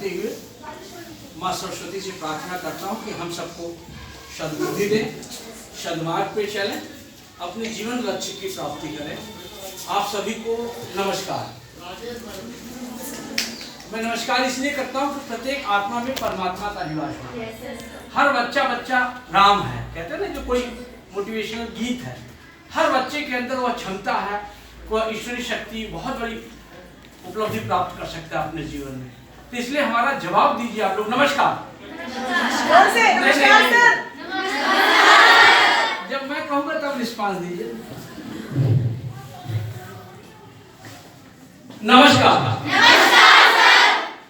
करते हुए माँ सरस्वती से प्रार्थना करता हूँ कि हम सबको सद्बुद्धि दें, सद्मार्ग पे चलें, अपने जीवन लक्ष्य की प्राप्ति करें। आप सभी को नमस्कार। मैं नमस्कार इसलिए करता हूँ कि प्रत्येक आत्मा में परमात्मा का निवास है। हर बच्चा राम है, कहते हैं ना, जो कोई मोटिवेशनल गीत है। हर बच्चे के अंदर वह क्षमता है, वह ईश्वरीय शक्ति बहुत बड़ी उपलब्धि प्राप्त कर सकता है अपने जीवन में। तो इसलिए हमारा जवाब दीजिए आप लोग। नमस्कार। जब मैं कहूँगा तब रिस्पांस दीजिए। नमस्कार।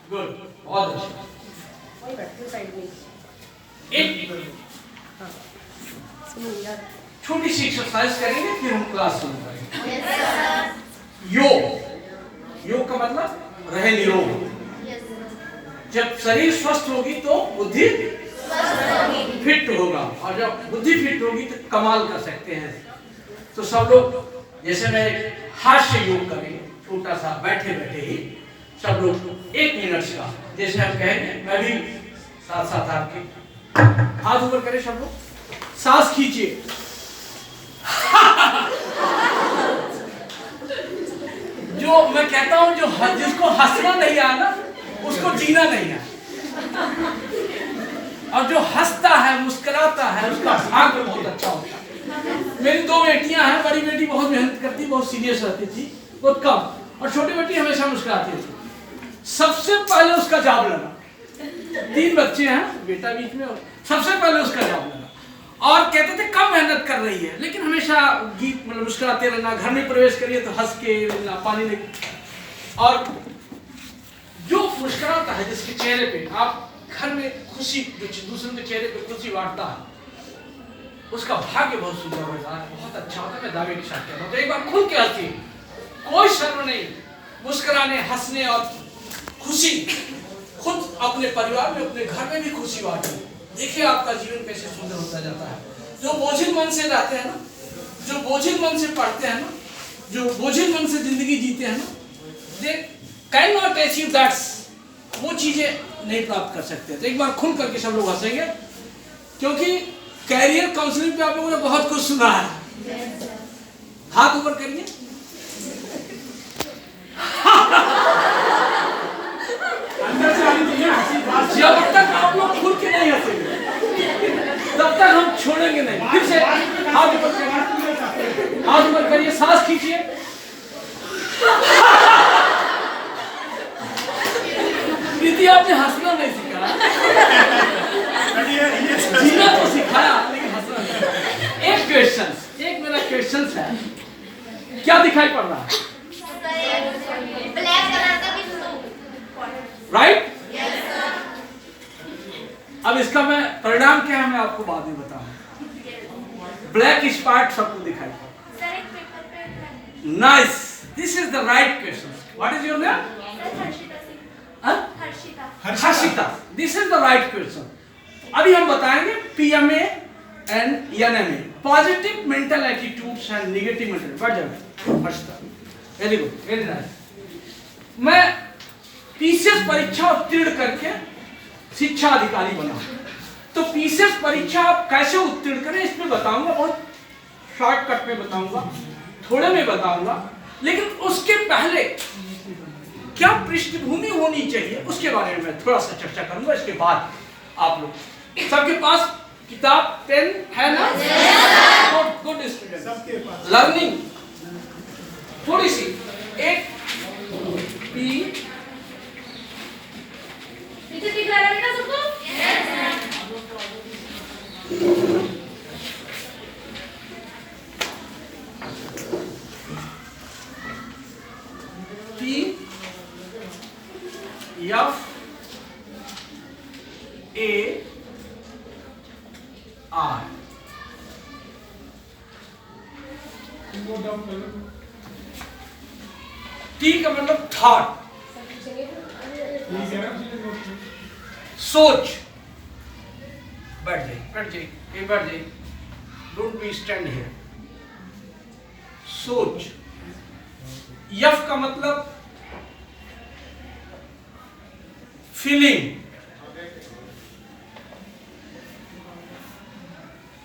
गुड, बहुत अच्छा। एक छोटी सी एक्सरसाइज करेंगे, फिर हम क्लास शुरू करेंगे। योग का मतलब रहे निरोग। जब शरीर स्वस्थ होगी तो बुद्धि फिट होगा, और जब बुद्धि फिट होगी तो कमाल कर सकते हैं। तो सब लोग जैसे मैं हास्य योग करेंगे, छोटा सा, बैठे बैठे ही सब लोग 1 मिनट का, जैसे हम कहेंगे, मैं भी साथ साथ आपके हाथ ऊपर करें सब लोग, सांस खींचिए। जो मैं कहता हूं, जो जिसको हंसना नहीं आना उसको जीना नहीं है, और जो हंसता है, मुस्कुराता है, उसका भाग्य बहुत अच्छा होता है। मेरी 2 बेटियां हैं। बड़ी बेटी बहुत मेहनत करती, बहुत सीरियस रहती थी, बहुत कम, और छोटी बेटी हमेशा मुस्कुराती थी। सबसे पहले उसका जॉब लगा। 3 बच्चे हैं, बेटा बीच में, सबसे पहले उसका जॉब लगा। और कहते थे कम मेहनत कर रही है, लेकिन हमेशा गीत मतलब मुस्कुराते रहना, घर में प्रवेश करिए तो हंस के रहना, पानी ले। और जो मुस्कुराता है, जिसके चेहरे पे आप घर में खुशी, जो दूसरों के चेहरे पे खुशी बांटता है, उसका भाग्य बहुत सुंदर होता है, बहुत अच्छा होता है। मैं दावे के साथ कहता हूं, तो एक बार खुल के हंसिए, कोई शर्म नहीं। मुस्कुराने, हंसने और खुशी, खुद अपने परिवार में, अपने घर में भी खुशी बांटिए। देखिए आपका जीवन कैसे सुंदर होता जाता है। जो बोझिल मन से रहते हैं ना, जो बोझिल मन से पढ़ते हैं ना, जो बोझिल मन से जिंदगी जीते हैं ना, they can not achieve that's, वो चीजें नहीं प्राप्त कर सकते। तो एक बार खुल करके सब लोग हंसेंगे, क्योंकि कैरियर काउंसलिंग पे आप लोगों ने बहुत कुछ सुना है। हाथ ऊपर करिए। जब तक आप लोग खुल के नहीं हंसेंगे तब तक हम छोड़ेंगे नहीं। फिर से हाथ ऊपर करिए, हाथ ऊपर करिए, सांस खींचिए। प्रीति, आपने हंसना नहीं सीखा, जीना तो सिखाया, लेकिन हंसना नहीं। एक मेरा क्वेश्चन है, क्या दिखाई पड़ रहा है? राइट? अब इसका मैं परिणाम क्या है मैं आपको बाद में बताऊंगा। ब्लैक स्पॉट सबको दिखाई पड़ा। Nice, this is the right question. What is your name? Harshita. This is the right question. अभी हम बताएंगे PMA and NMA, positive mental attitudes and negative mental. बढ़ जाओ Harshita, very good, very nice. मैं PCS परीक्षा उत्तीर्ण करके शिक्षा अधिकारी बना, तो PCS परीक्षा आप कैसे उत्तीर्ण करें इसमें बताऊंगा, बहुत शॉर्टकट में बताऊंगा, थोड़े में बताऊंगा। लेकिन उसके पहले क्या पृष्ठभूमि होनी चाहिए उसके बारे में मैं थोड़ा सा चर्चा करूंगा। इसके बाद आप लोग सबके पास किताब, पेन है ना? गुड स्टूडेंट, सबके पास लर्निंग थोड़ी सी, एक P दिख रहा है ना सबको? PFAR, T का मतलब थॉट, सोच। बैठ जाइए, डोंट बी स्टैंड हियर। सोच। F का मतलब फीलिंग,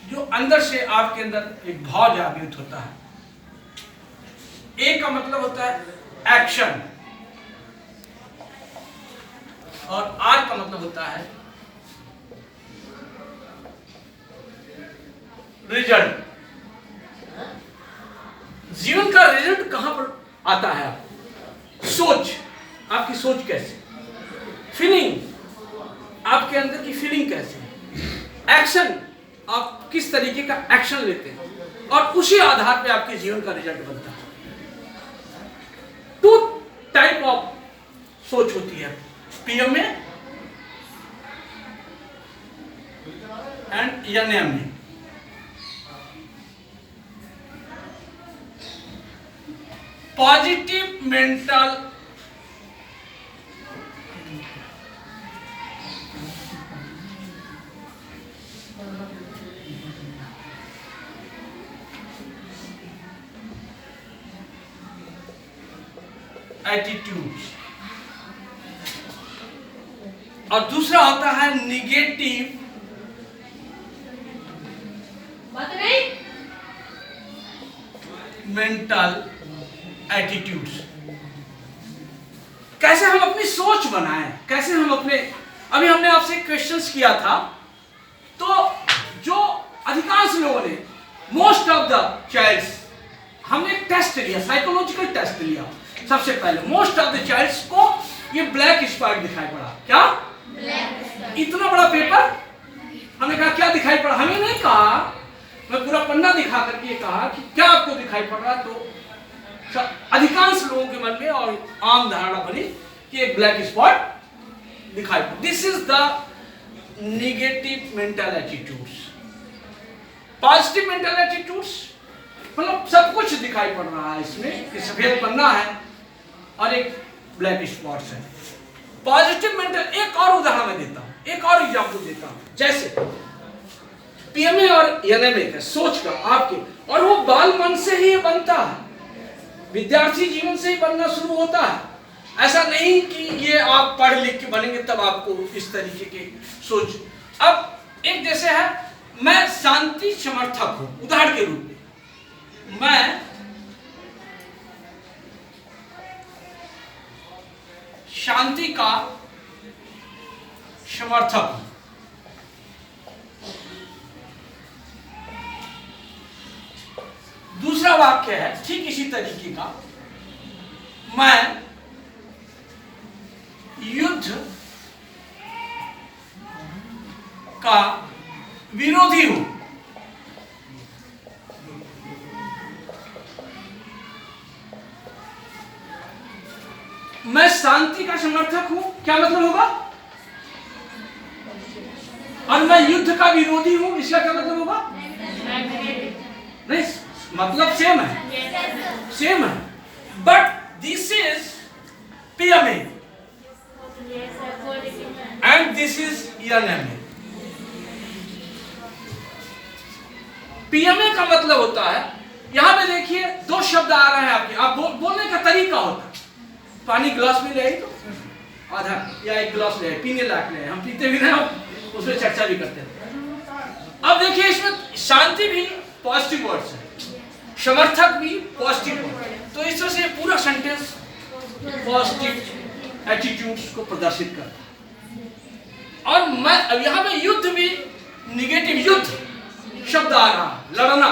जो अंदर से आपके अंदर एक भाव जागृत होता है। ए का मतलब होता है एक्शन और आर का मतलब होता है रिजल्ट। जीवन का रिजल्ट कहां पर आता है? सोच, आपकी सोच कैसे, फीलिंग, आपके अंदर की फीलिंग कैसे, एक्शन, आप किस तरीके का एक्शन लेते हैं, और उसी आधार पे आपके जीवन का रिजल्ट बनता है। टू टाइप ऑफ सोच होती है, PMA and NMA. Positive mental attitudes, और दूसरा होता है निगेटिव मेंटल एटीट्यूड्स। कैसे हम अपनी सोच बनाएं, कैसे हम अपने, अभी हमने आपसे क्वेश्चंस किया था, तो जो अधिकांश लोगों ने, मोस्ट ऑफ द चाइल्ड्स, हमने एक टेस्ट लिया, साइकोलॉजिकल टेस्ट लिया। सबसे पहले मोस्ट ऑफ द चाइल्ड्स को ये ब्लैक स्पॉट दिखाई पड़ा। क्या? इतना बड़ा पेपर, हमने कहा क्या दिखाई पड़ा? हमें नहीं कहा, मैं पूरा पन्ना दिखा करके कहा कि क्या आपको दिखाई पड़ रहा, तो अधिकांश लोगों के मन में और आम धारणा बनी कि एक ब्लैक स्पॉट दिखाई पड़ा। This is the negative mental attitudes. Positive mental attitudes मतलब सब कुछ दिखाई पड़ रहा है इसमें कि सफेद पन्ना है और एक ब्लैक स्पॉट्स है। पॉजिटिव मेंटल, एक और उदाहरण मैं देता हूं, एक और एग्जांपल देता हूं। जैसे पीएमए और एनएमए का, सोच का आपके, और वो बाल मन से ही बनता है, विद्यार्थी जीवन से ही बनना शुरू होता है। ऐसा नहीं कि ये आप पढ़ लिख के बनेंगे तब आपको इस तरीके की सोच। अब एक जैसे है, मैं शांति समर्थक हूं, उदाहरण के रूप में मैं शांति का समर्थक हूं। दूसरा वाक्य है ठीक इसी तरीके का, मैं युद्ध का विरोधी हूं। मैं शांति का समर्थक हूं, क्या मतलब होगा? और मैं युद्ध का विरोधी हूं, इसका क्या मतलब होगा? नहीं, मतलब सेम है, सेम है, but this is PMA and this is NMA. PMA का मतलब होता है, यहां पे देखिए दो शब्द आ रहे हैं आपके, आप बोलने का तरीका होता है। पानी गिलास में ले तो आधा या एक गिलास ले, पीने लायक ले, हम पीते भी नहीं, हम उसमें चर्चा भी करते हैं। अब देखिए इसमें शांति भी पॉजिटिव वर्ड्स है, समर्थक भी पॉजिटिव वर्ड, तो इस तरह से पूरा सेंटेंस पॉजिटिव एटीट्यूड्स को प्रदर्शित करता है। और मैं अब यहाँ पे युद्ध भी निगेटिव, युद्ध शब्द आ रहा, लड़ना,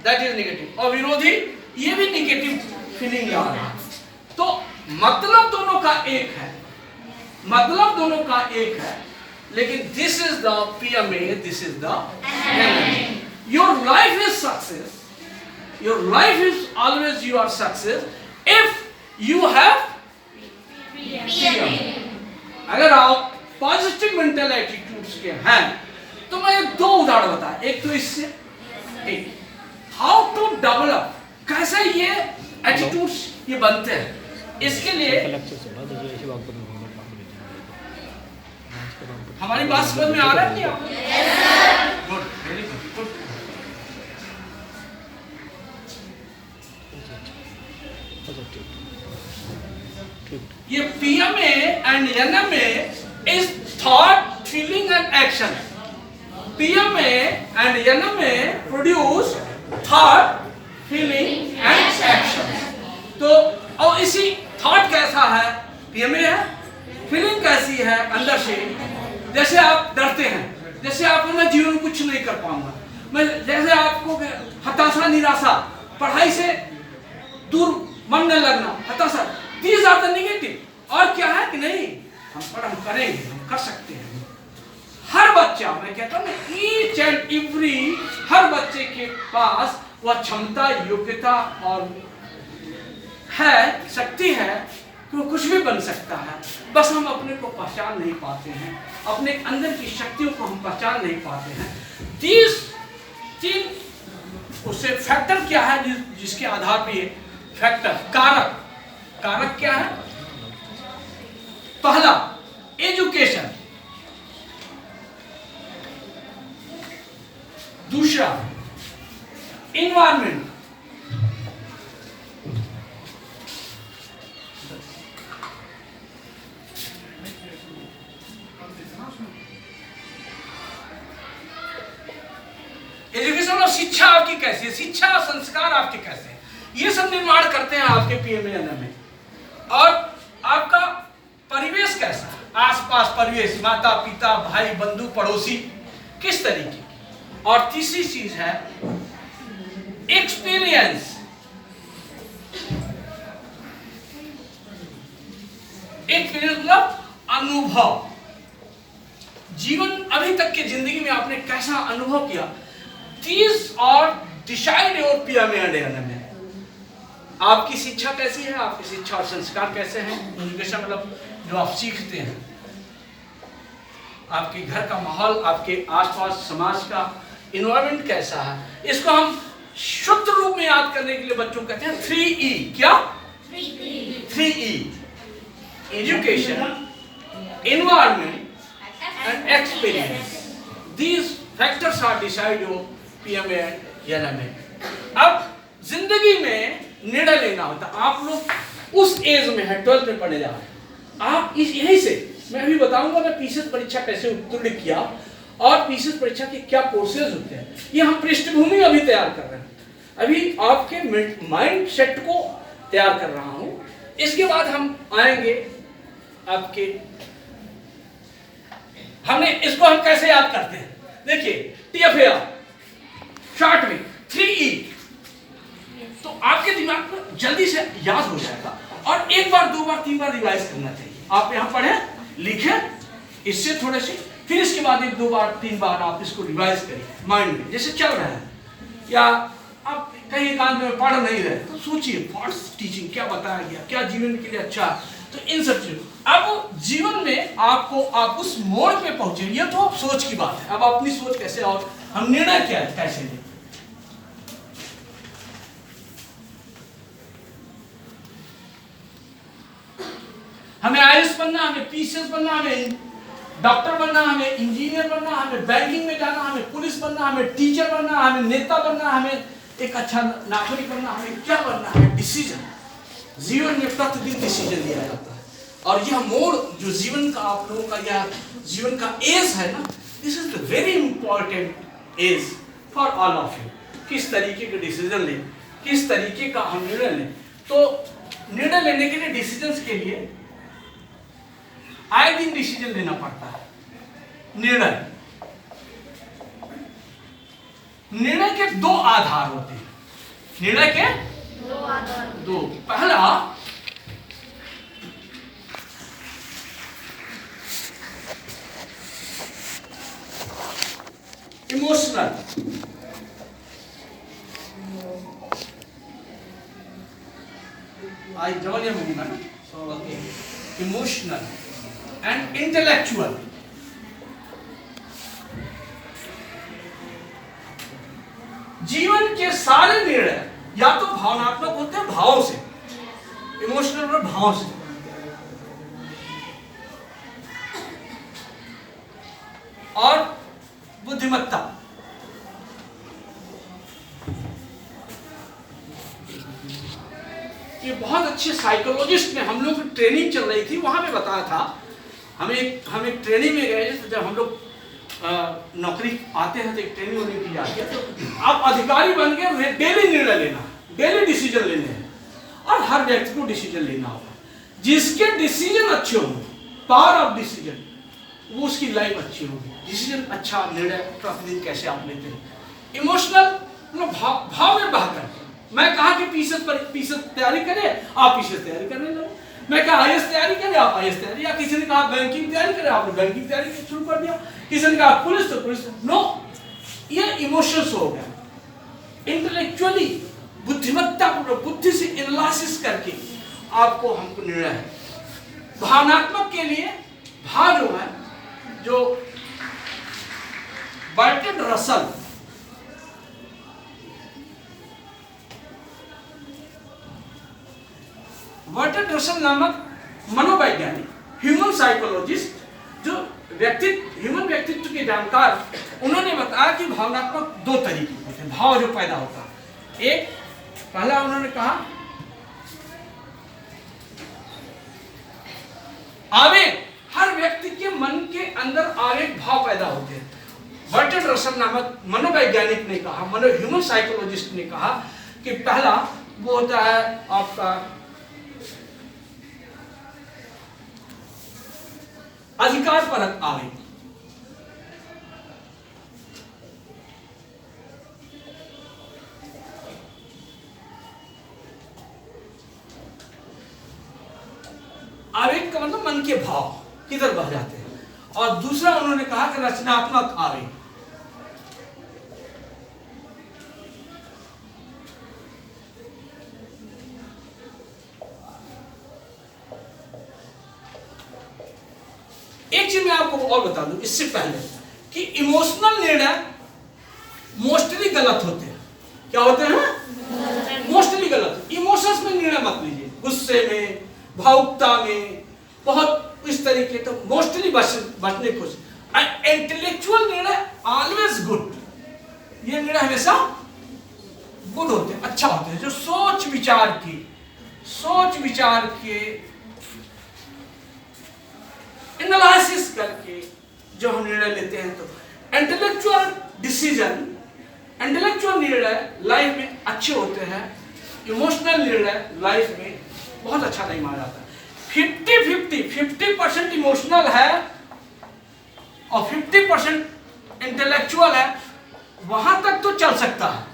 दैट इज निगेटिव, और विरोधी ये भी निगेटिव फीलिंग आ रहा। तो मतलब दोनों का एक है, मतलब दोनों का एक है, लेकिन this is the PMA, this is the NMA. Your life is success, your life is always your success if you have PMA। अगर आप पॉजिटिव मेंटल एटीट्यूड्स के हैं, तो मैं दो उदाहरण बताया, एक तो इससे, एक हाउ टू डेवलप, कैसे ये एटीट्यूड्स ये बनते हैं। इसके लिए हमारी बात समझ में आ रहा है नहीं आपको? Good, very good, good. ये PMA and NMA is thought, feeling and action. PMA and NMA produce thought, feeling and action. तो और इसी thought कैसा है? PMA है, feeling कैसी है अंदर से? जैसे आप डरते हैं, जैसे आप मैं जीवन में कुछ नहीं कर पाऊंगा, मैं जैसे आपको हताशा, निराशा, पढ़ाई से दूर मन न लगना, हताशा, these are the negative. और क्या है कि नहीं, हम करेंगे, हम कर सकते हैं। हर बच्चा, मैं कहता हूँ ईच एंड एवरी, हर बच्चे के पास वह क्षमता, योग्यता और है, शक्ति है कि वो कुछ भी बन सकता है। बस हम अपने को पहचान नहीं पाते हैं, अपने अंदर की शक्तियों को हम पहचान नहीं पाते हैं। तीन उससे फैक्टर क्या है जिसके आधार पे ये फैक्टर, कारक क्या है? पहला एजुकेशन, दूसरा इन्वायरमेंट, एजुकेशन और शिक्षा आपकी कैसी है, शिक्षा और संस्कार आपके कैसे हैं, ये सब निर्माण करते हैं आपके पीएमए में। और आपका परिवेश कैसा है, आसपास परिवेश, माता पिता, भाई बंधु पड़ोसी किस तरीके की। और तीसरी चीज है एक्सपीरियंस, मतलब अनुभव। जीवन अभी तक की जिंदगी में आपने कैसा अनुभव किया, these are decide your PMA। आपकी शिक्षा कैसी है, आपकी शिक्षा और संस्कार कैसे हैं। एजुकेशन मतलब जो आप सीखते हैं, आपके घर का माहौल, आपके आसपास समाज का इन्वायरमेंट कैसा है। इसको हम शुद्ध रूप में याद करने के लिए बच्चों को कहते हैं 3E। क्या? 3E, education, environment and experience. These factors are decide your PMA and NMA। अब जिंदगी में निर्णय लेना होता, आप लोग उस एज में है, 12th में पढ़ने जा रहे हैं। आप इस यहीं से मैं अभी बताऊंगा मैं पीसीएस परीक्षा कैसे उत्तीर्ण किया और पीसीएस परीक्षा के क्या कोर्सेज होते हैं, ये हम पृष्ठभूमि अभी तैयार कर रहे हैं। अभी आपके माइंड सेट को तैयार कर रहा हूं। इसके बाद हम आएंगे आपके, हमने इसको हम कैसे याद करते हैं, देखिए TFAR शॉर्ट में 3E, तो आपके दिमाग में जल्दी से याद हो जाएगा। और एक बार, दो बार, तीन बार रिवाइज करना चाहिए। आप यहां पढ़े, लिखे, इससे थोड़े से, फिर इसके बाद एक दो बार, तीन बार आप इसको रिवाइज करिए माइंड में, जैसे चल रहा है या आप कहीं एकांत में पढ़ नहीं रहे तो सोचिए व्हाट्स टीचिंग, क्या बताया गया, क्या जीवन के लिए अच्छा। तो इन सब चीजों अब जीवन में आपको आप उस मोड़ पे पहुंचे, ये तो आप सोच की बात है। अब अपनी सोच कैसे और हम निर्णय क्या है कैसे लें। हमें आईएएस बनना, हमें पीसीएस बनना, हमें डॉक्टर बनना, हमें इंजीनियर बनना, हमें बैंकिंग में जाना, हमें पुलिस बनना, हमें टीचर बनना, हमें नेता बनना, हमें एक अच्छा नागरिक बनना, हमें क्या बनना है। डिसीजन जीवन में प्रतिदिन डिसीजन लिया जाता है। और यह मोड़ जो जीवन का आप लोगों का या जीवन का एज है ना, this is the very important age for all of you. किस तरीके के डिसीजन लें, किस तरीके का हम निर्णय लें। तो निर्णय लेने के लिए, डिसीजंस के लिए आए दिन डिसीजन लेना पड़ता है। निर्णय के दो आधार होते हैं। निर्णय के दो, पहला इमोशनल, आई डबल एम होगी ना, इमोशनल एंड इंटेलेक्चुअल। जीवन के सारे निर्णय या तो भावनात्मक होते हैं, भावों से, इमोशनल और भावों से, और बुद्धिमत्ता। ये बहुत अच्छे साइकोलॉजिस्ट ने, हम लोग की ट्रेनिंग चल रही थी, वहां पे बताया था हम एक ट्रेनिंग में गए, तो जब हम लोग नौकरी आते हैं तो एक ट्रेनिंग होने की जाती है, तो आप अधिकारी बन के डेली निर्णय लेना, डेली डिसीजन लेने हैं, और हर व्यक्ति को डिसीजन लेना होगा। जिसके डिसीजन अच्छे हों, पावर ऑफ डिसीजन, वो उसकी लाइफ अच्छी होगी। डिसीजन अच्छा, निर्णय प्रतिदिन कैसे आप लेते हैं, इमोशनल भाव में बहकर। मैं कहा कि पीसेस तैयारी करें, आप पीसेस तैयारी करने लगे। मैं कहा आईएएस तैयारी करें, आप आईएएस तैयारी, या किसी ने कहा बैंकिंग तैयारी करें, आपने बैंकिंग तैयारी शुरू कर दिया। किसी ने कहा पुलिस, तो पुलिस। नो, ये इमोशंस हो गया। इंटेलेक्चुअली बुद्धिमत्ता, बुद्धि से एनालिसिस करके आपको हमको निर्णय है। भावनात्मक के लिए भाव जो है, जो बर्टन रसल नामक मनोवैज्ञानिक, ह्यूमन साइकोलॉजिस्ट, जो ह्यूमन व्यक्तित्व के जानकार, उन्होंने बताया कि भावनात्मक दो तरीके होते हैं, भाव जो पैदा होता है। एक, पहला उन्होंने कहा आवेग, हर व्यक्ति के मन के अंदर आवेग भाव पैदा होते हैं। बर्टन रसल नामक मनोवैज्ञानिक ने कहा, ह्यूमन साइकोलॉजिस्ट ने कहा कि पहला वो होता है आपका अधिकार परक आवेग। आवेग का मतलब मन के भाव किधर बह जाते हैं। और दूसरा उन्होंने कहा कि रचनात्मक आवेग। एक चीज मैं आपको और बता दूं इससे पहले कि इमोशनल निर्णय मोस्टली गलत होते हैं। क्या होते हैं? मोस्टली गलत। इमोशंस में निर्णय मत लीजिए, गुस्से में, भावुकता में, बहुत इस तरीके, तो मोस्टली बचने की कोशिश। इंटेलेक्चुअल निर्णय ऑलवेज गुड, ये निर्णय हमेशा गुड होते हैं, अच्छा होते हैं, जो सोच विचार के एनालिसिस करके जो हम निर्णय लेते हैं। तो इंटेलेक्चुअल निर्णय लाइफ में अच्छे होते हैं, इमोशनल निर्णय लाइफ में बहुत अच्छा नहीं माना जाता। 50% इमोशनल है और 50% इंटेलेक्चुअल है, वहां तक तो चल सकता है।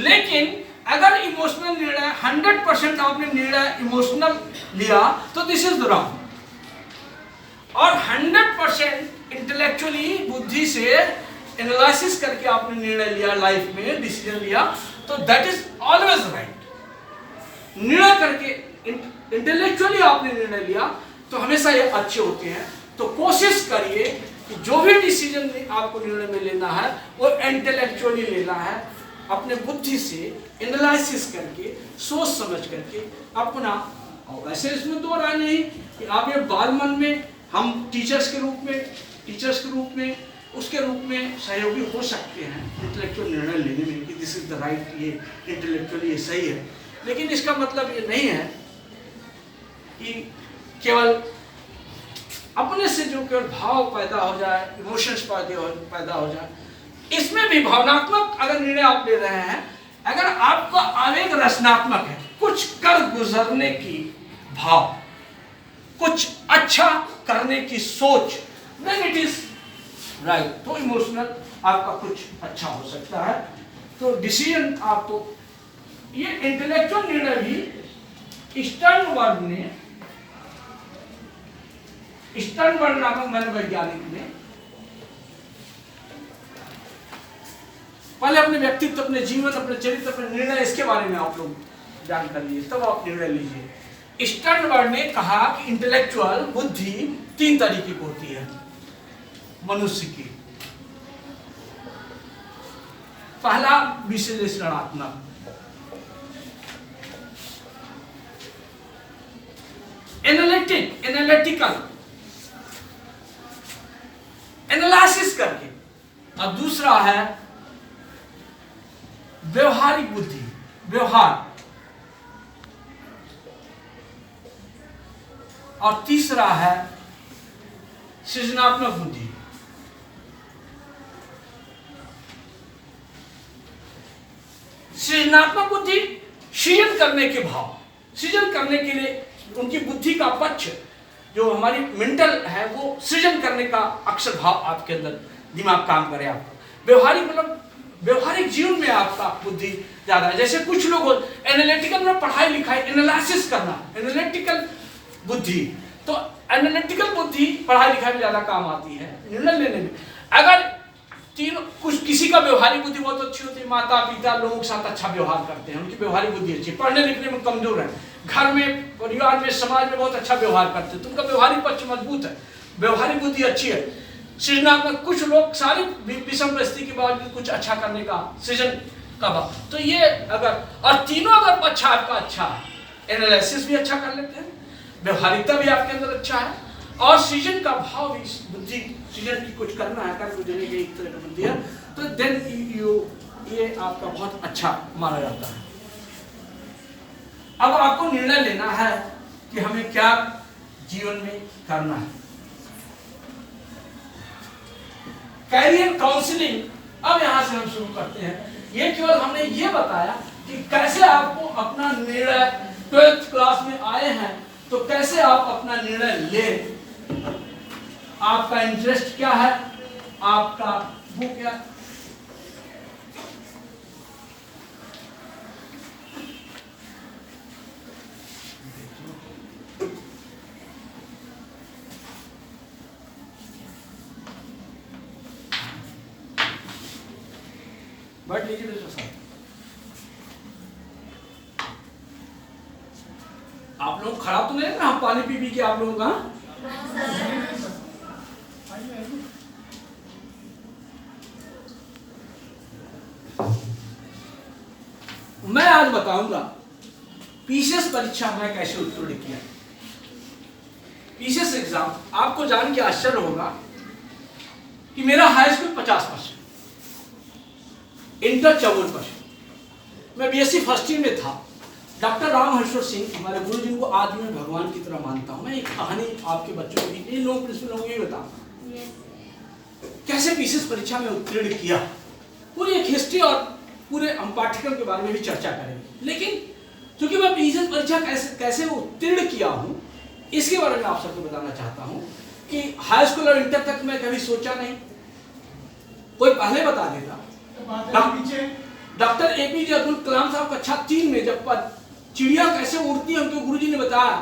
लेकिन अगर इमोशनल निर्णय 100% आपने निर्णय इमोशनल लिया तो दिस इज रॉन्ग, और 100% इंटेलेक्चुअली बुद्धि से एनालिसिस करके आपने निर्णय लिया, लाइफ में डिसीजन लिया, तो दैट इज ऑलवेज राइट। निर्णय करके इंटेलेक्चुअली आपने निर्णय लिया तो हमेशा ये अच्छे होते हैं। तो कोशिश करिए कि जो भी डिसीजन आपको निर्णय में लेना है वो इंटेलेक्चुअली लेना है, अपने बुद्धि से एनालिसिस करके, सोच समझ करके अपना। और वैसे इसमें दो राय नहीं कि आप ये बाल मन में, हम टीचर्स के रूप में उसके रूप में सहयोगी हो सकते हैं इंटेलेक्चुअल निर्णय लेने में कि दिस इज द राइट, ये इंटेलेक्चुअली ये सही है। लेकिन इसका मतलब ये नहीं है कि केवल अपने से जो केवल भाव पैदा हो जाए, इमोशंस पैदा हो जाए। इसमें भी भावनात्मक अगर निर्णय आप ले रहे हैं, अगर आपका आवेग रचनात्मक है, कुछ कर गुजरने की भाव, कुछ अच्छा करने की सोच, then it is right, तो इमोशनल आपका कुछ अच्छा हो सकता है। तो डिसीजन आपको, ये इंटेलेक्चुअल निर्णय भी स्टर्नबर्ग नामक मनोवैज्ञानिक ने पहले अपने व्यक्तित्व, अपने जीवन, अपने चरित्र, अपने निर्णय, इसके बारे में आप लोग जानकर लीजिए, तब आप निर्णय लीजिए। स्टर्नबर्ग ने कहा कि इंटेलेक्चुअल बुद्धि 3 तरीके की होती है मनुष्य की। पहला विश्लेषणात्मक, एनालिटिकल, एनालिसिस करके, और दूसरा है व्यवहारिक बुद्धि, व्यवहार, और तीसरा है सृजनात्मक बुद्धि। सृजनात्मक बुद्धि सृजन करने के भाव, सृजन करने के लिए उनकी बुद्धि का पक्ष जो हमारी मेंटल है वो सृजन करने का अक्षर भाव आपके अंदर दिमाग काम करे। आपका व्यवहारिक मतलब व्यवहारिक जीवन में आपका बुद्धि ज्यादा है। जैसे कुछ लोग एनालिटिकल में पढ़ाई लिखाई एनालिसिस करना, एनालिटिकल बुद्धि, तो एनालिटिकल बुद्धि पढ़ाई लिखाई में ज्यादा काम आती है निर्णय लेने में। अगर तीनों कुछ किसी का व्यवहारिक बुद्धि बहुत अच्छी होती है, माता पिता लोगों के साथ अच्छा व्यवहार करते हैं, उनकी व्यवहारिक बुद्धि अच्छी, पढ़ने लिखने में कमजोर है, घर में परिवार में समाज में बहुत अच्छा व्यवहार करते हैं तो उनका व्यवहारिक पक्ष मजबूत है, व्यवहारिक बुद्धि अच्छी है। सृजनात्मक कुछ लोग सारी विषम परिस्थिति के बावजूद कुछ अच्छा करने का सृजन का भाव, तो ये अगर और तीनों अगर पक्ष आपका अच्छा है, एनालिसिस भी अच्छा कर लेते हैं, व्यवहारिकता भी आपके अंदर अच्छा है और सृजन का भाव भी बुद्धि, सृजन की कुछ करना है कर देने की एक तरह का बुद्धि है, तो देन ये आपका बहुत अच्छा माना जाता है। अब आपको निर्णय लेना है कि हमें क्या जीवन में करना है। कैरियर काउंसलिंग, अब यहां से हम शुरू करते हैं। ये केवल हमने ये बताया कि कैसे आपको अपना निर्णय, 12th क्लास में आए हैं तो कैसे आप अपना निर्णय लें, आपका इंटरेस्ट क्या है, आपका वो क्या, बैठ लीजिए मेरे साथ। आप लोग खड़ा तो नहीं ना, हम पानी पी पी के आप लोगों का। मैं आज बताऊंगा पीसीएस परीक्षा में कैसे उत्तीर्ण किया। पीसीएस एग्जाम आपको जान के आश्चर्य होगा कि मेरा हाई स्कूल 50%, इंटर 54%। मैं बीएससी फर्स्ट ईयर में था। डॉक्टर राम हर्षवर सिंह हमारे गुरु जी को आज मैं भगवान की तरह मानता हूं। मैं एक कहानी आपके बच्चों को इन लोगों प्रिंसिपल लोगों को बताऊंगा कैसे पीसीएस परीक्षा में उत्तीर्ण किया। पूरी एक हिस्ट्री और पूरे हम पाठ्यक्रम के बारे में भी चर्चा करेंगे, लेकिन क्योंकि मैं पीसीएस परीक्षा कैसे उत्तीर्ण किया हूं इसके बारे में आप सबको बताना चाहता हूं कि हाई स्कूल और इंटर तक मैं कभी सोचा नहीं। कोई पहले बता देता, डॉक्टर एपीजे अब्दुल कलाम साहब कक्षा 3 में जब चिड़िया कैसे उड़ती है उनके गुरुजी ने बताया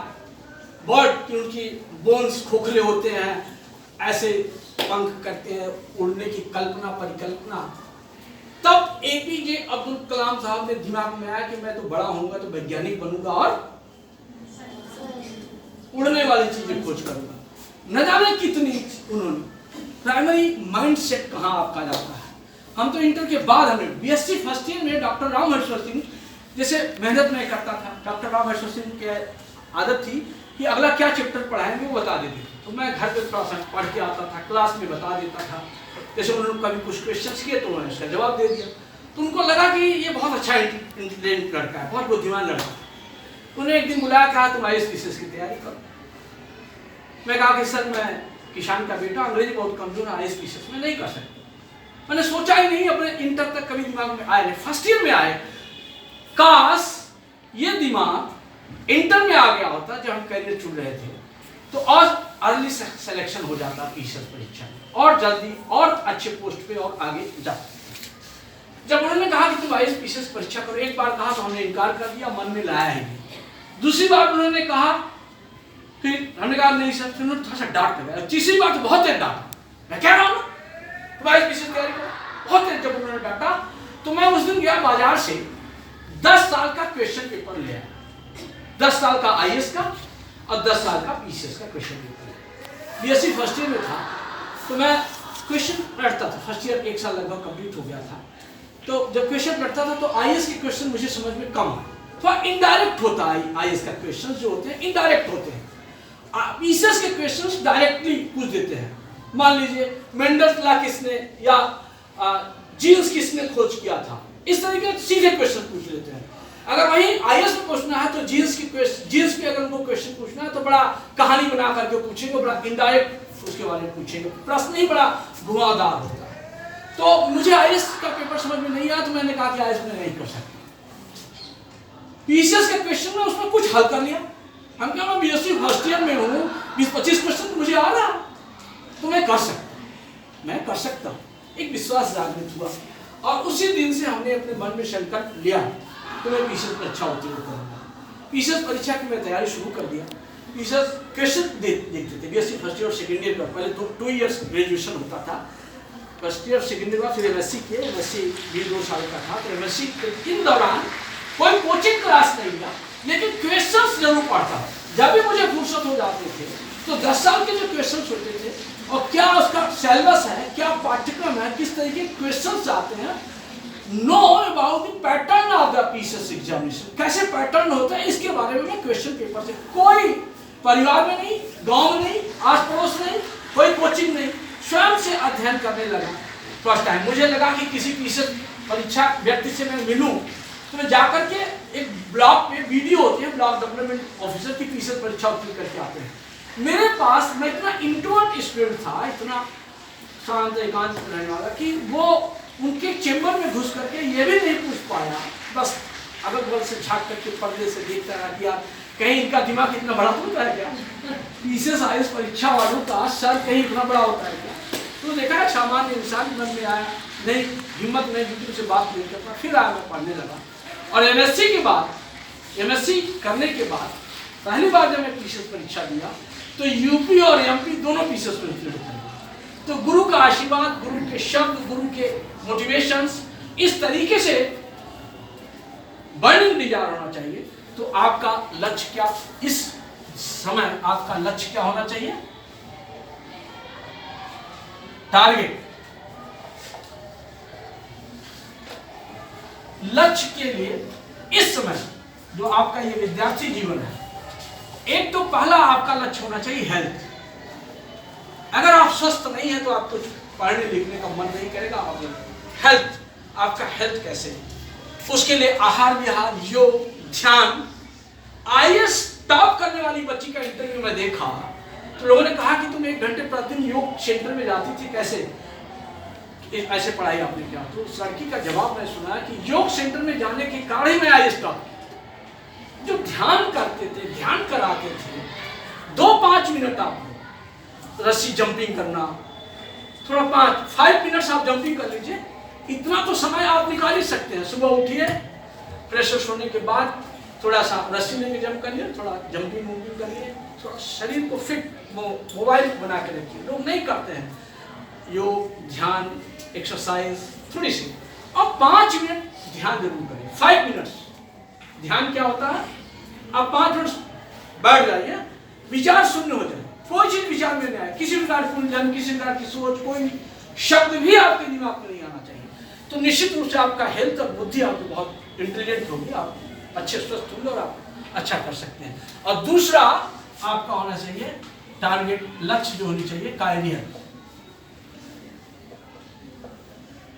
बर्ड कि उनकी बोन्स खोखले होते हैं, ऐसे पंख करते हैं, उड़ने की कल्पना परिकल्पना, तब एपीजे अब्दुल कलाम साहब ने दिमाग में आया कि मैं तो बड़ा होऊंगा तो वैज्ञानिक बनूंगा और उड़ने वाली चीजें खोज करूंगा। न जाने कितनी उन्होंने प्राइमरी माइंड सेट कहां आपका जाता है। हम तो इंटर के बाद हमने बीएससी फर्स्ट ईयर में डॉक्टर राम हर्षवर सिंह जैसे मेहनत में करता था। डॉक्टर राम हर्षवर सिंह की आदत थी कि अगला क्या चैप्टर पढ़ाएंगे वो बता देते थे, तो मैं घर पे थोड़ा सा पढ़ के आता था, क्लास में बता देता था। जैसे उन्होंने कभी कुछ क्वेश्चंस किए तो उन्होंने उसका जवाब दे दिया, तो उनको लगा कि ये बहुत अच्छा इंटेलिजेंट लड़का है, बहुत बुद्धिमान लड़का है। उन्हें एक दिन बुलाया, कहा तुम IAS की तैयारी करो। मैं कहा कि सर मैं किसान का बेटा, अंग्रेजी बहुत कमजोर है, IAS में नहीं कर सकता। मैंने सोचा ही नहीं, अपने इंटर तक कभी दिमाग में आए नहीं, फर्स्ट ईयर में आए। काश ये दिमाग इंटर में आ गया होता जब हम करियर चुन रहे थे तो और अर्ली सिलेक्शन हो जाता पीसीएस परीक्षा में, और जल्दी और अच्छे पोस्ट पे और आगे जाते। जब उन्होंने कहा कि तुम IAS पीसीएस परीक्षा करो, एक बार कहा तो हमने इनकार कर दिया, मन में लाया ही नहीं। दूसरी बार उन्होंने कहा, फिर हमने कहा नहीं सर, फिर थोड़ा सा डांट लगा। तीसरी बार तो बहुत देर डांटा, मैं कह रहा हूँ तुम IAS पीसीएस तैयारी करो, बहुत देर जब उन्होंने डांटा तो मैं उस दिन गया बाजार से 10 साल का क्वेश्चन पेपर ले आया। 10 साल का IAS का और 10 साल का पीसीएस का question paper. BSc first year में था तो मैं क्वेश्चन पढ़ता था, फर्स्ट ईयर 1 साल लगभग कंप्लीट हो गया था। तो जब क्वेश्चन पढ़ता था तो IAS के क्वेश्चन मुझे समझ में कम आए, थोड़ा इनडायरेक्ट होता है। IAS का क्वेश्चन जो होते हैं इनडायरेक्ट होते हैं, पीसीएस के क्वेश्चन डायरेक्टली पूछ देते हैं। मान लीजिए मेंडल्स लॉ किसने या जीन्स किसने खोज किया था, इस तरीके से सीधे क्वेश्चन पूछ लेते हैं। अगर वहीं IAS में पूछना है तो जीन्स पे अगर उनको क्वेश्चन पूछना है तो बड़ा कहानी बना करके पूछेंगे, बड़ा इनडायरेक्ट उसके बारे में पूछेंगे। प्रश्न ही बड़ा घुमावदार होता है। तो मुझे आईएएस का पेपर समझ में नहीं आया तो मैंने कहा कि आईएएस में नहीं कर सकता। पीसीएस का क्वेश्चन में उसमें कुछ हल कर लिया। हम क्या, मैं बीएससी फर्स्ट ईयर में हूँ, 20-25 क्वेश्चन मुझे आ रहा, तो मैं कर सकता हूँ। एक विश्वास जागृत हुआ और उसी दिन से हमने अपने मन में संकल्प लिया तो मैं पीसीएस में अच्छा उत्तीर्ण करूँगा। पीसीएस परीक्षा की मैं तैयारी शुरू कर दिया। पीसीएस क्वेश्चन देखते थे बीएससी फर्स्ट ईयर और सेकेंड ईयर का। पहले 2 इयर्स ग्रेजुएशन होता था, फर्स्ट ईयर सेकेंड ईयर का, फिर एमएससी किए। एमएससी भी 2 साल का था। तो एमएससी के दौरान कोई कोचिंग क्लास नहीं था, लेकिन क्वेश्चंस जरूर पढ़ता। जब भी मुझे फुर्सत हो जाते थे तो 10 साल के जो क्वेश्चंस होते थे और क्या उसका सिलेबस है, क्या पाठ्यक्रम है, किस तरीके के क्वेश्चंस आते हैं, know about the pattern of the PCS examination, कैसे पैटर्न होता है, इसके बारे में मैं क्वेश्चन पेपर से, कोई परिवार में नहीं, गांव में नहीं, आस पड़ोस में नहीं, कोई कोचिंग नहीं, स्वयं से अध्ययन करने लगा। फर्स्ट टाइम मुझे लगा कि किसी पीसीएस परीक्षा व्यक्ति से मैं मिलूं तो मैं जाकर के एक ब्लॉक पे वीडियो होती है, ब्लॉक डेवलपमेंट ऑफिसर की पीसीएस परीक्षा उत्तीर्ण करके आते हैं। मेरे पास, मैं इतना इंट्रोवर्ट स्टूडेंट था, इतना शांत एकांत रहने वाला, कि वो उनके चेंबर में घुस करके ये भी नहीं पूछ पाया, बस अगल बगल से झाँक करके पर्दे से देखता रहा कि यार कहीं इनका दिमाग इतना बड़ा होता है क्या, पीसीएस आईएएस परीक्षा वालों का सर कहीं इतना बड़ा होता है क्या। तो देखा है सामान्य इंसान मन में आया, नहीं हिम्मत नहीं जुटी, उनसे बात नहीं करता। फिर आया, मैं पढ़ने लगा। और एमएससी के बाद, एमएससी करने के बाद पहली बार जब मैं पीसीएस परीक्षा दिया तो यूपी और एमपी दोनों पीसीएस में उत्तीर्ण हुए। तो गुरु का आशीर्वाद, गुरु के शब्द, गुरु के मोटिवेशंस इस तरीके से बर्निंग डिजायर होना चाहिए। तो आपका लक्ष्य क्या, इस समय आपका लक्ष्य क्या होना चाहिए? टारगेट, लक्ष्य के लिए इस समय जो आपका ये विद्यार्थी जीवन है, एक तो पहला आपका लक्ष्य होना चाहिए हेल्थ। अगर आप स्वस्थ नहीं है तो आप कुछ पढ़ने लिखने का मन नहीं करेगा। आप हेल्थ, आपका हेल्थ कैसे है, उसके लिए आहार विहार, योग, ध्यान। आईएएस टॉप करने वाली बच्ची का इंटरव्यू में देखा तो लोगों ने कहा कि तुम 1 घंटे प्रतिदिन योग सेंटर में जाती थी, कैसे ऐसे पढ़ाई आपने किया? तो उस लड़की का जवाब मैं सुना कि योग सेंटर में जाने के कारण ही मैं आईएएस टॉप। जो ध्यान करते थे, ध्यान कराते थे, 2-5 मिनट आप रस्सी जंपिंग करना, थोड़ा 5 मिनट्स आप जंपिंग कर लीजिए, इतना तो समय आप निकाल ही सकते हैं। सुबह उठिए, फ्रेश होने के बाद थोड़ा सा रस्सी लेके जंप करिए, थोड़ा जंपिंग वंपिंग करिए, थोड़ा शरीर को फिट मोबाइल बना के रखिए। लोग नहीं करते हैं योग, ध्यान, एक्सरसाइज थोड़ी सी, और 5 मिनट ध्यान जरूर करें। 5 मिनट्स ध्यान क्या होता है, आप 5 मिनट बैठ जाइए, विचार शून्य हो जाए, कोई चीज विचार में नहीं आए, किसी प्रकार की उलझन, किसी प्रकार की सोच, कोई शब्द भी आपके दिमाग में नहीं आना चाहिए। तो निश्चित रूप से आपका हेल्थ और बुद्धि आपकी बहुत इंटेलिजेंट होगी, आप अच्छे स्वस्थ होंगे और आप अच्छा कर सकते हैं। और दूसरा आपका होना चाहिए टारगेट, लक्ष्य जो होनी चाहिए कैरियर।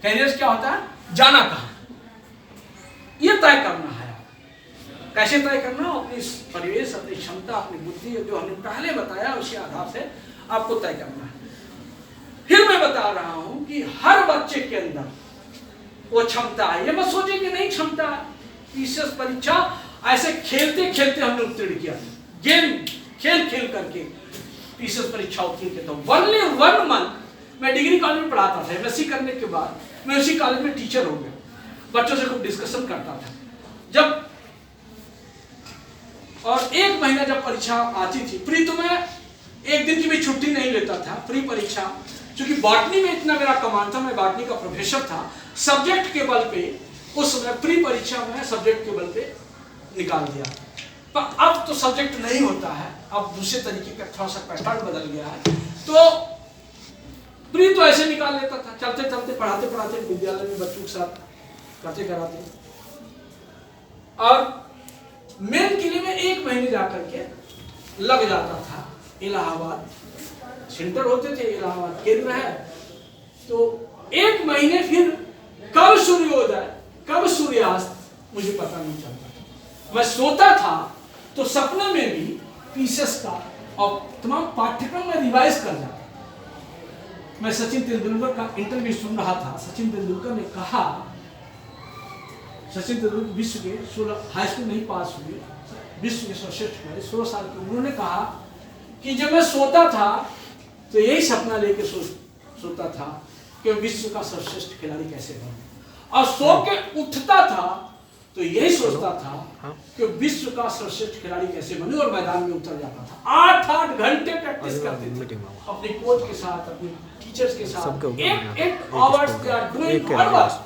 कैरियर क्या होता है, जाना कहाँ, ये तय करना है। कैसे तय करना, अपनी परिवेश, अपनी क्षमता, अपनी बुद्धि, जो हमने पहले बताया उसी आधार से आपको तय करना है। फिर मैं बता रहा हूं कि हर बच्चे के अंदर वो क्षमता है। ये मत सोचिए कि नहीं क्षमता है। पीसीएस परीक्षा ऐसे खेलते खेलते हमने उत्तीर्ण किया, गेम खेल खेल करके पीसीएस परीक्षा उत्तीर्ण किया। तो ओनली 1 मंथ मैं डिग्री कॉलेज में पढ़ाता था। एमएससी करने के बाद मैं उसी कॉलेज में टीचर हो गया, बच्चों से खूब डिस्कशन करता था। जब और 1 महीना जब परीक्षा आती थी प्री, तो मैं 1 दिन की भी छुट्टी नहीं लेता था प्री परीक्षा, क्योंकि बॉटनी में इतना मेरा कमाल था, मैं बॉटनी का प्रोफेसर था। सब्जेक्ट के बल पे उस समय प्री परीक्षा में सब्जेक्ट के बल पे निकाल दिया। पर अब तो सब्जेक्ट नहीं होता है, अब दूसरे तरीके का थोड़ा सा पैटर्न बदल गया है। तो प्री तो ऐसे निकाल लेता था, चलते चलते पढ़ाते पढ़ाते विद्यालय में बच्चों के साथ करते कराते। और मेन के लिए मैं 1 महीने जाकर के लग जाता था। इलाहाबाद सेंटर होते थे, इलाहाबाद केंद्र है, तो 1 महीने फिर कब सूर्योदय कब सूर्यास्त मुझे पता नहीं चलता। मैं सोता था तो सपने में भी पीसीएस का और तमाम पाठ्यक्रम में रिवाइज कर जाता। मैं सचिन तेंदुलकर का इंटरव्यू सुन रहा था। सचिन तेंदुलकर ने कहा, सचिन तेंदुलकर विश्व के 16 हाई स्कूल नहीं पास हुए, विश्व के सर्वश्रेष्ठ खिलाड़ी 16 साल के। उन्होंने कहा कि जब मैं सोता था तो यही सपना लेके सोता था कि विश्व का सर्वश्रेष्ठ खिलाड़ी कैसे बनूं, और सो के उठता था तो यही सोचता था कि विश्व का सर्वश्रेष्ठ खिलाड़ी कैसे बनूं, और मैदान में उतर जाता था। 8-8 घंटे प्रैक्टिस करते थे अपने कोच के साथ, अपने टीचर्स के साथ, 8 hours they are doing hard work,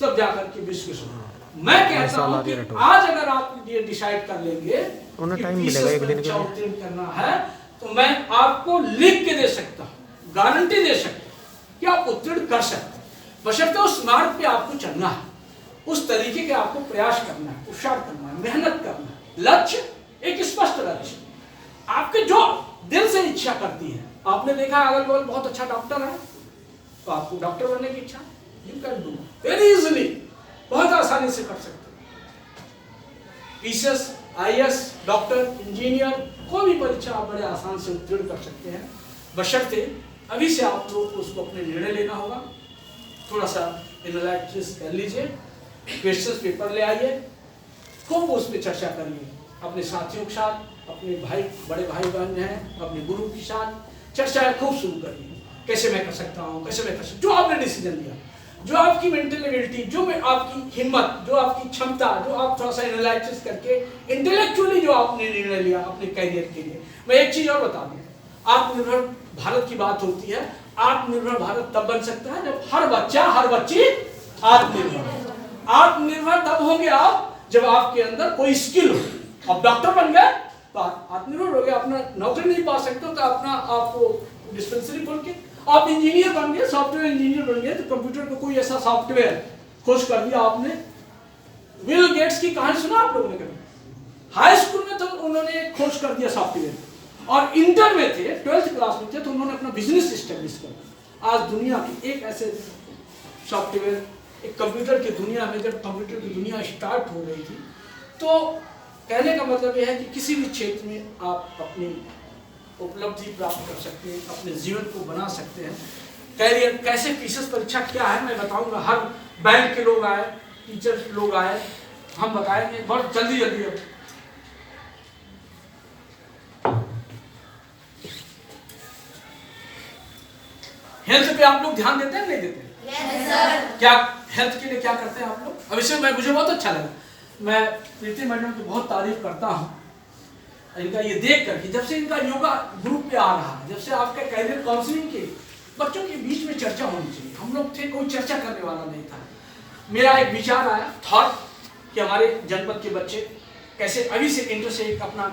तब जाकर के विश्व के। मैं कहता हूं कि आज अगर आप ये डिसाइड कर लेंगे कि टाइम मिलेगा एक दिन उत्तीर्ण करना है, तो मैं आपको लिख के दे सकता हूं, गारंटी दे सकता हूं कि आप उत्तीर्ण कर सकते हैं, बशर्ते उस मार्ग पे आपको चलना है, उस तरीके के आपको प्रयास करना है, पुरुषार्थ करना है, मेहनत करना है। लक्ष्य एक स्पष्ट लक्ष्य, आपके जो दिल से इच्छा करती है। आपने देखा अगल बगल बहुत अच्छा डॉक्टर है, तो आपको डॉक्टर बनने की इच्छा, you can do very easily, बहुत आसानी से कर सकते हैं। पीसीएस, आईएएस, डॉक्टर, इंजीनियर, कोई भी परीक्षा आप बड़े आसान से उत्तीर्ण कर सकते हैं, बशर्ते अभी से आप लोग को उसको अपने निर्णय लेना होगा। थोड़ा सा एनालिसिस कर लीजिए, क्वेश्चंस पेपर ले आइए, खूब उस पर चर्चा करिए अपने साथियों के साथ, अपने भाई, बड़े भाई बहन हैं, अपने गुरु के साथ चर्चा खूब शुरू करिए। कैसे मैं कर सकता हूँ, कैसे मैं कर सकता हूँ, जो आपने डिसीजन लिया, जो आपकी मेंटल एबिलिटी, जो आपकी हिम्मत, जो आपकी क्षमता, जो आप थोड़ा सा एनालिसिस करके इंटेलेक्चुअली जो आपने निर्णय लिया अपने करियर के लिए। मैं एक चीज और बता दूं, आत्मनिर्भर भारत की बात होती है, आत्मनिर्भर भारत तब बन सकता है जब हर बच्चा, हर बच्ची आत्मनिर्भर। आत्मनिर्भर तब होंगे आप जब आपके अंदर कोई स्किल हो। अब डॉक्टर बन गए तो आत्मनिर्भर हो गए, अपना नौकरी नहीं पा सकते तो अपना आपको डिस्पेंसरी खोल के, आप इंजीनियर बन गए, सॉफ्टवेयर इंजीनियर बन गए, तो कंप्यूटर का कोई ऐसा सॉफ्टवेयर खोज कर दिया आपने। बिल गेट्स की कहानी सुना आप लोगों ने कभी? हाई स्कूल में तो उन्होंने खोज कर दिया सॉफ्टवेयर, और इंटर में थे, 12th क्लास में थे, तो उन्होंने अपना बिजनेस एस्टेब्लिश कर। आज दुनिया की एक ऐसे सॉफ्टवेयर, एक कंप्यूटर की दुनिया में, जब कंप्यूटर की दुनिया स्टार्ट हो रही थी, तो कहने का मतलब यह है कि किसी भी क्षेत्र में आप अपनी उपलब्धि प्राप्त कर सकते हैं, अपने जीवन को बना सकते हैं। कैरियर कैसे, पीसीएस परीक्षा क्या है मैं बताऊंगा, हर बैंक के लोग आए, टीचर्स लोग आए, हम बताएंगे बहुत जल्दी। अब हेल्थ पे आप लोग ध्यान देते हैं नहीं देते? Yes, sir. क्या हेल्थ के लिए क्या करते हैं आप लोग? अब इसमें मुझे बहुत अच्छा लगा, मैं प्रीति मैडम की बहुत तारीफ करता हूँ इनका ये देख कर कि जब से इनका योगा ग्रुप पे आ रहा है, जब से आपके कैरियर काउंसलिंग के बच्चों के बीच में चर्चा होनी चाहिए। हम लोग थे, कोई चर्चा करने वाला नहीं था। मेरा एक विचार आया, थॉट, कि हमारे जनपद के बच्चे कैसे अभी से इंटर से एक अपना